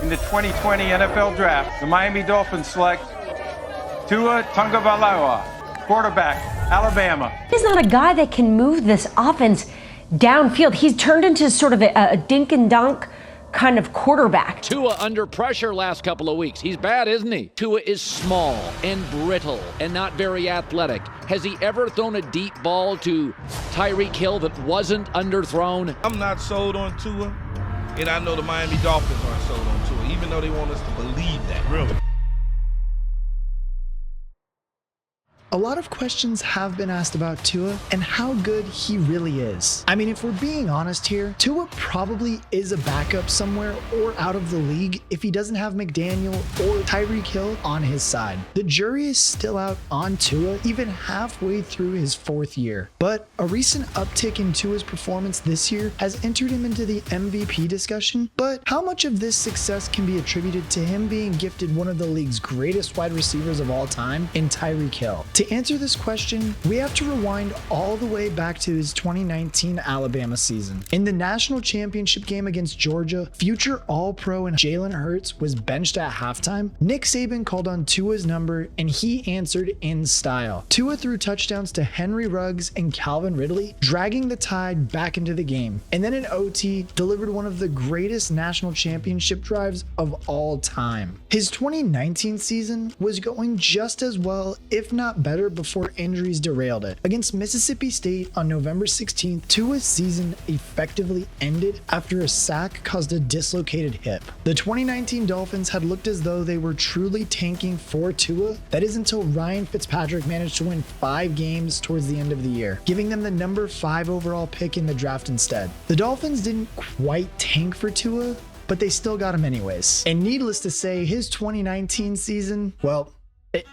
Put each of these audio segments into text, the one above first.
In the 2020 NFL Draft, the Miami Dolphins select Tua Tagovailoas, quarterback, Alabama. He's not a guy that can move this offense downfield. He's turned into sort of a dink and dunk kind of quarterback. Tua under pressure last couple of weeks. He's bad, isn't he? Tua is small and brittle and not very athletic. Has he ever thrown a deep ball to Tyreek Hill that wasn't underthrown? I'm not sold on Tua, and I know the Miami Dolphins aren't sold on Tua, even though they want us to believe that. Really? A lot of questions have been asked about Tua and how good he really is. I mean, if we're being honest here, Tua probably is a backup somewhere or out of the league if he doesn't have McDaniel or Tyreek Hill on his side. The jury is still out on Tua even halfway through his 4th year. But a recent uptick in Tua's performance this year has entered him into the MVP discussion. But how much of this success can be attributed to him being gifted one of the league's greatest wide receivers of all time in Tyreek Hill? To answer this question, we have to rewind all the way back to his 2019 Alabama season. In the national championship game against Georgia, future All-Pro and Jalen Hurts was benched at halftime. Nick Saban called on Tua's number and he answered in style. Tua threw touchdowns to Henry Ruggs and Calvin Ridley, dragging the Tide back into the game. And then in OT, delivered one of the greatest national championship drives of all time. His 2019 season was going just as well, if not better, before injuries derailed it. Against Mississippi State on November 16th, Tua's season effectively ended after a sack caused a dislocated hip. The 2019 Dolphins had looked as though they were truly tanking for Tua. That is until Ryan Fitzpatrick managed to win 5 games towards the end of the year, giving them the number 5 overall pick in the draft instead. The Dolphins didn't quite tank for Tua, but they still got him anyways. And needless to say, his 2019 season, well,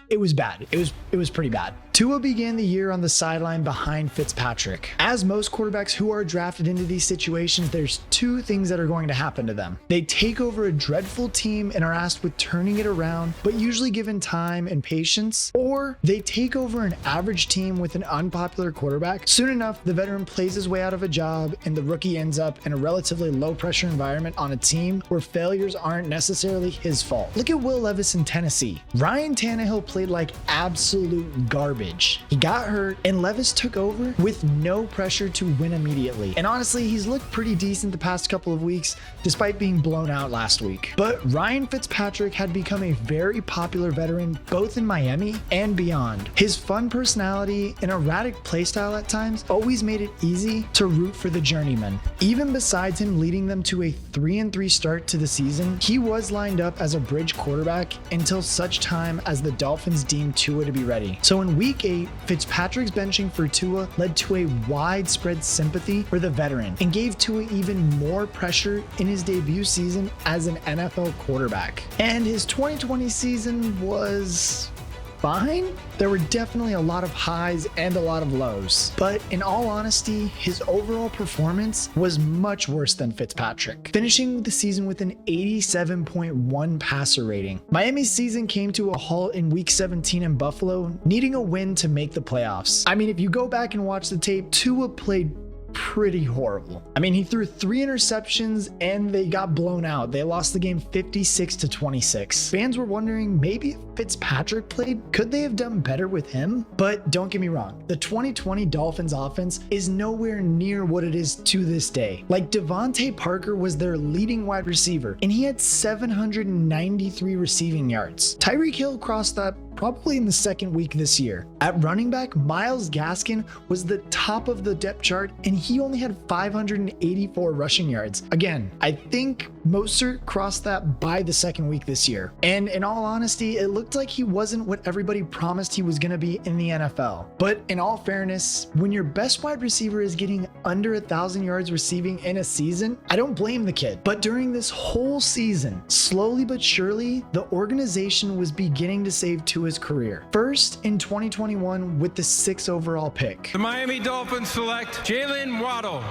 it was bad. It was pretty bad. Tua began the year on the sideline behind Fitzpatrick. As most quarterbacks who are drafted into these situations, there's 2 things that are going to happen to them. They take over a dreadful team and are asked with turning it around, but usually given time and patience, or they take over an average team with an unpopular quarterback. Soon enough, the veteran plays his way out of a job and the rookie ends up in a relatively low pressure environment on a team where failures aren't necessarily his fault. Look at Will Levis in Tennessee. Ryan Tannehill played like absolute garbage. He got hurt and Levis took over with no pressure to win immediately. And honestly, he's looked pretty decent the past couple of weeks despite being blown out last week. But Ryan Fitzpatrick had become a very popular veteran both in Miami and beyond. His fun personality and erratic playstyle at times always made it easy to root for the journeyman. Even besides him leading them to a 3-3 start to the season, he was lined up as a bridge quarterback until such time as the Dolphins deemed Tua to be ready. So in week 8, Fitzpatrick's benching for Tua led to a widespread sympathy for the veteran and gave Tua even more pressure in his debut season as an NFL quarterback. And his 2020 season was fine. There were definitely a lot of highs and a lot of lows, but in all honesty, his overall performance was much worse than Fitzpatrick, finishing the season with an 87.1 passer rating. Miami's season came to a halt in week 17 in Buffalo, needing a win to make the playoffs. I mean, if you go back and watch the tape, Tua played pretty horrible. I mean, he threw 3 interceptions and they got blown out. They lost the game 56-26. Fans were wondering, maybe if Fitzpatrick played, could they have done better with him? But don't get me wrong, the 2020 Dolphins offense is nowhere near what it is to this day. Like, Devontae Parker was their leading wide receiver and he had 793 receiving yards. Tyreek Hill crossed that probably in the 2nd week this year. At running back, Myles Gaskin was the top of the depth chart and he only had 584 rushing yards. Again, I think Mostert crossed that by the 2nd week this year. And in all honesty, it looked like he wasn't what everybody promised he was going to be in the NFL. But in all fairness, when your best wide receiver is getting under 1,000 yards receiving in a season, I don't blame the kid. But during this whole season, slowly but surely, the organization was beginning to save Tua's career. First in 2021 with the 6th overall pick. The Miami Dolphins select Jalen Waddle,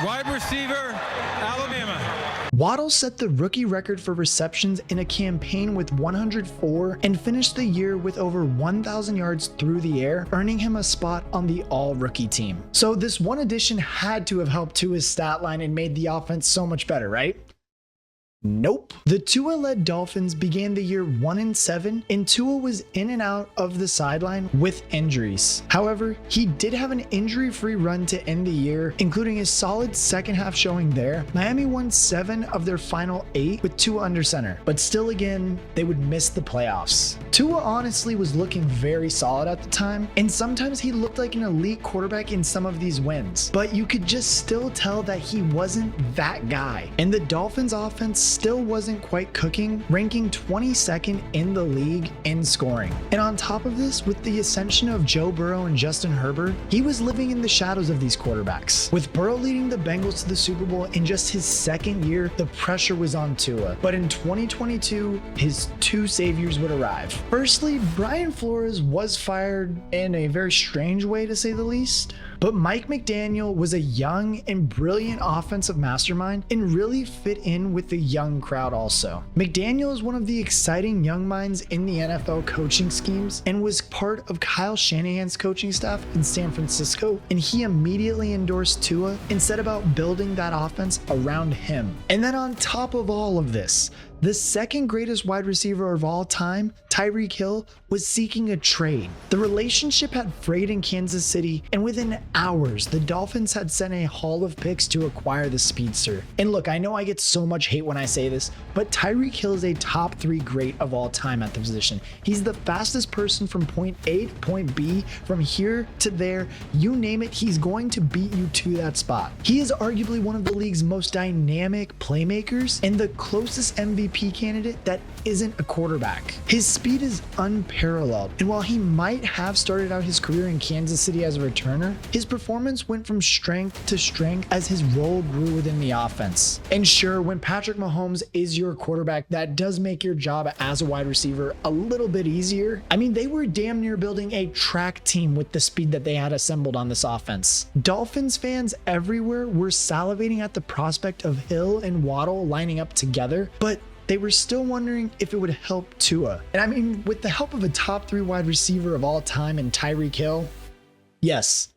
wide receiver, Alabama. Waddle set the rookie record for receptions in a campaign with 104 and finished the year with over 1,000 yards through the air, earning him a spot on the all-rookie team. So this one addition had to have helped Tua's stat line and made the offense so much better, right? Nope. The Tua-led Dolphins began the year 1-7, and Tua was in and out of the sideline with injuries. However, he did have an injury-free run to end the year, including a solid second half showing there. Miami won 7 of their final 8 with Tua under center, but still again, they would miss the playoffs. Tua honestly was looking very solid at the time, and sometimes he looked like an elite quarterback in some of these wins, but you could just still tell that he wasn't that guy. And the Dolphins offense still wasn't quite cooking, ranking 22nd in the league in scoring. And on top of this, with the ascension of Joe Burrow and Justin Herbert, he was living in the shadows of these quarterbacks. With Burrow leading the Bengals to the Super Bowl in just his second year, the pressure was on Tua. But in 2022, his 2 saviors would arrive. Firstly, Brian Flores was fired in a very strange way, to say the least. But Mike McDaniel was a young and brilliant offensive mastermind and really fit in with the young crowd also. McDaniel is one of the exciting young minds in the NFL coaching schemes and was part of Kyle Shanahan's coaching staff in San Francisco, and he immediately endorsed Tua and set about building that offense around him. And then on top of all of this, the second greatest wide receiver of all time, Tyreek Hill, was seeking a trade. The relationship had frayed in Kansas City, and within hours, the Dolphins had sent a haul of picks to acquire the speedster. And look, I know I get so much hate when I say this, but Tyreek Hill is a top 3 great of all time at the position. He's the fastest person from point A to point B, from here to there, you name it, he's going to beat you to that spot. He is arguably one of the league's most dynamic playmakers and the closest MVP candidate that isn't a quarterback. His speed is unparalleled, and while he might have started out his career in Kansas City as a returner, his performance went from strength to strength as his role grew within the offense. And sure, when Patrick Mahomes is your quarterback, that does make your job as a wide receiver a little bit easier. I mean, they were damn near building a track team with the speed that they had assembled on this offense. Dolphins fans everywhere were salivating at the prospect of Hill and Waddle lining up together, but they were still wondering if it would help Tua. And I mean, with the help of a top 3 wide receiver of all time in Tyreek Hill, yes,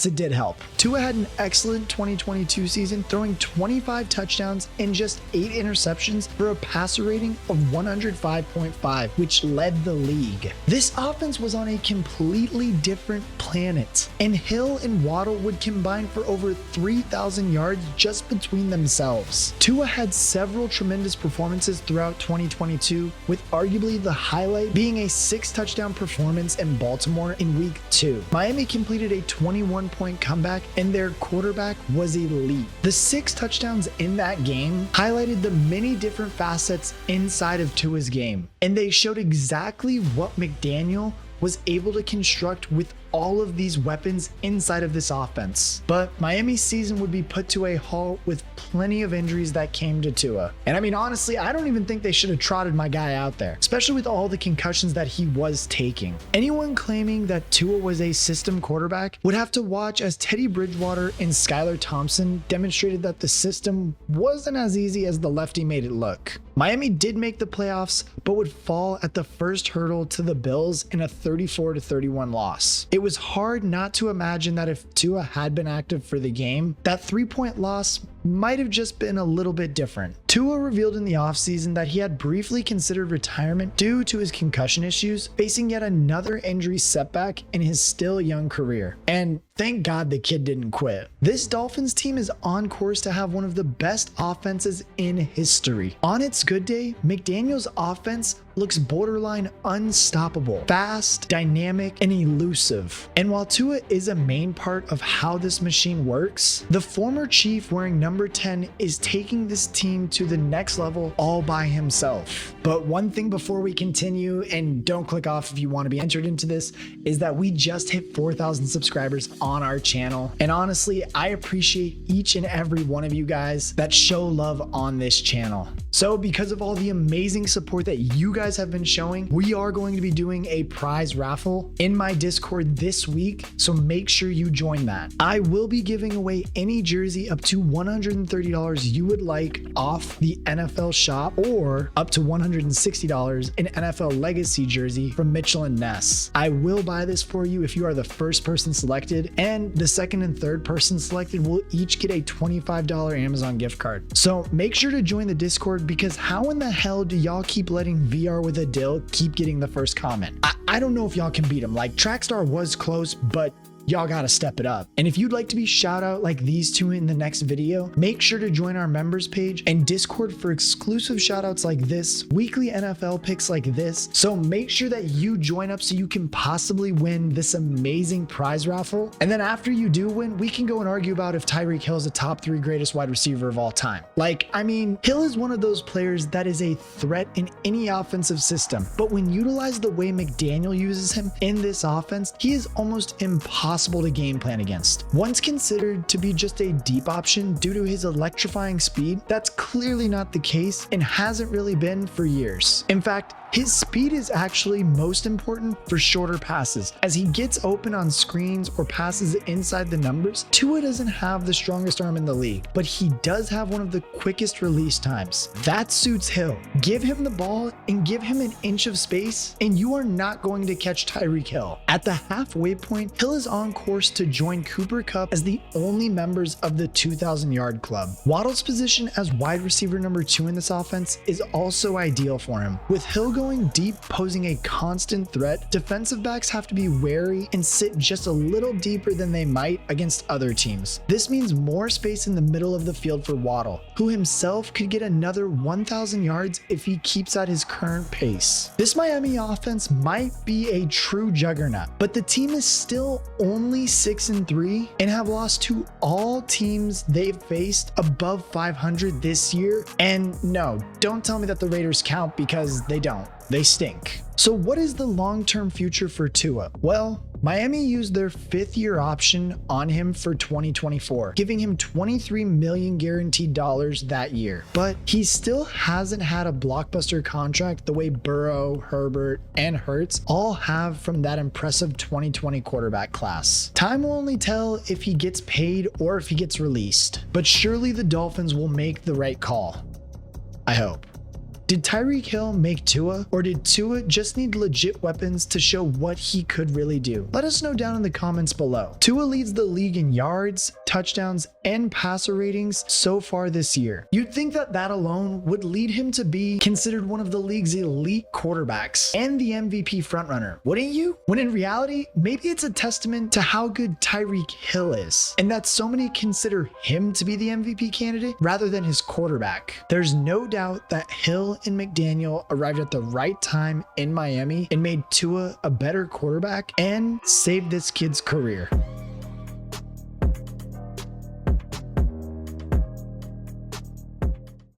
it did help. Tua had an excellent 2022 season, throwing 25 touchdowns and just 8 interceptions for a passer rating of 105.5, which led the league. This offense was on a completely different planet, and Hill and Waddle would combine for over 3,000 yards just between themselves. Tua had several tremendous performances throughout 2022, with arguably the highlight being a 6-touchdown performance in Baltimore in week 2. Miami completed a 21-point comeback, and their quarterback was elite. The 6 touchdowns in that game highlighted the many different facets inside of Tua's game, and they showed exactly what McDaniel was able to construct with all of these weapons inside of this offense. But Miami's season would be put to a halt with plenty of injuries that came to Tua. And I mean, honestly, I don't even think they should have trotted my guy out there, especially with all the concussions that he was taking. Anyone claiming that Tua was a system quarterback would have to watch as Teddy Bridgewater and Skylar Thompson demonstrated that the system wasn't as easy as the lefty made it look. Miami did make the playoffs, but would fall at the first hurdle to the Bills in a 34-31 loss. It was hard not to imagine that if Tua had been active for the game, that 3-point loss might have just been a little bit different. Tua revealed in the offseason that he had briefly considered retirement due to his concussion issues, facing yet another injury setback in his still young career. And thank God the kid didn't quit. This Dolphins team is on course to have one of the best offenses in history. On its good day, McDaniel's offense looks borderline unstoppable, fast, dynamic, and elusive. And while Tua is a main part of how this machine works, the former Chief wearing number 10 is taking this team to the next level all by himself. But one thing before we continue, and don't click off if you want to be entered into this, is that we just hit 4,000 subscribers on our channel. And honestly, I appreciate each and every one of you guys that show love on this channel. So because of all the amazing support that you guys have been showing, we are going to be doing a prize raffle in my Discord this week, so make sure you join that. I will be giving away any jersey up to $130 you would like off the NFL shop, or up to $160 an NFL Legacy jersey from Mitchell & Ness. I will buy this for you if you are the first person selected, and the second and third person selected will each get a $25 Amazon gift card. So make sure to join the Discord Discord because how in the hell do y'all keep letting VR with a dill keep getting the first comment? I don't know if y'all can beat him. Like, Trackstar was close, but y'all gotta step it up. And if you'd like to be shout out like these two in the next video, make sure to join our members page and Discord for exclusive shout outs like this, weekly NFL picks like this. So make sure that you join up so you can possibly win this amazing prize raffle. And then after you do win, we can go and argue about if Tyreek Hill is the top 3 greatest wide receiver of all time. Like, I mean, Hill is one of those players that is a threat in any offensive system, but when utilized the way McDaniel uses him in this offense, he is almost impossible to game plan against. Once considered to be just a deep option due to his electrifying speed, that's clearly not the case and hasn't really been for years. In fact, his speed is actually most important for shorter passes. As he gets open on screens or passes inside the numbers, Tua doesn't have the strongest arm in the league, but he does have one of the quickest release times. That suits Hill. Give him the ball and give him an inch of space, and you are not going to catch Tyreek Hill. At the halfway point, Hill is on course to join Cooper Kupp as the only members of the 2,000-yard club. Waddle's position as wide receiver number 2 in this offense is also ideal for him. With Hill going deep, posing a constant threat, defensive backs have to be wary and sit just a little deeper than they might against other teams. This means more space in the middle of the field for Waddle, who himself could get another 1,000 yards if he keeps at his current pace. This Miami offense might be a true juggernaut, but the team is still only 6-3 and have lost to all teams they've faced above 500 this year. And no, don't tell me that the Raiders count, because they don't. They stink. So what is the long-term future for Tua? Well, Miami used their 5th-year option on him for 2024, giving him $23 million guaranteed dollars that year. But he still hasn't had a blockbuster contract the way Burrow, Herbert, and Hurts all have from that impressive 2020 quarterback class. Time will only tell if he gets paid or if he gets released, but surely the Dolphins will make the right call. I hope. Did Tyreek Hill make Tua, or did Tua just need legit weapons to show what he could really do? Let us know down in the comments below. Tua leads the league in yards, touchdowns, and passer ratings so far this year. You'd think that that alone would lead him to be considered one of the league's elite quarterbacks and the MVP frontrunner, wouldn't you? When in reality, maybe it's a testament to how good Tyreek Hill is, and that so many consider him to be the MVP candidate rather than his quarterback. There's no doubt that Hill and McDaniel arrived at the right time in Miami and made Tua a better quarterback and saved this kid's career.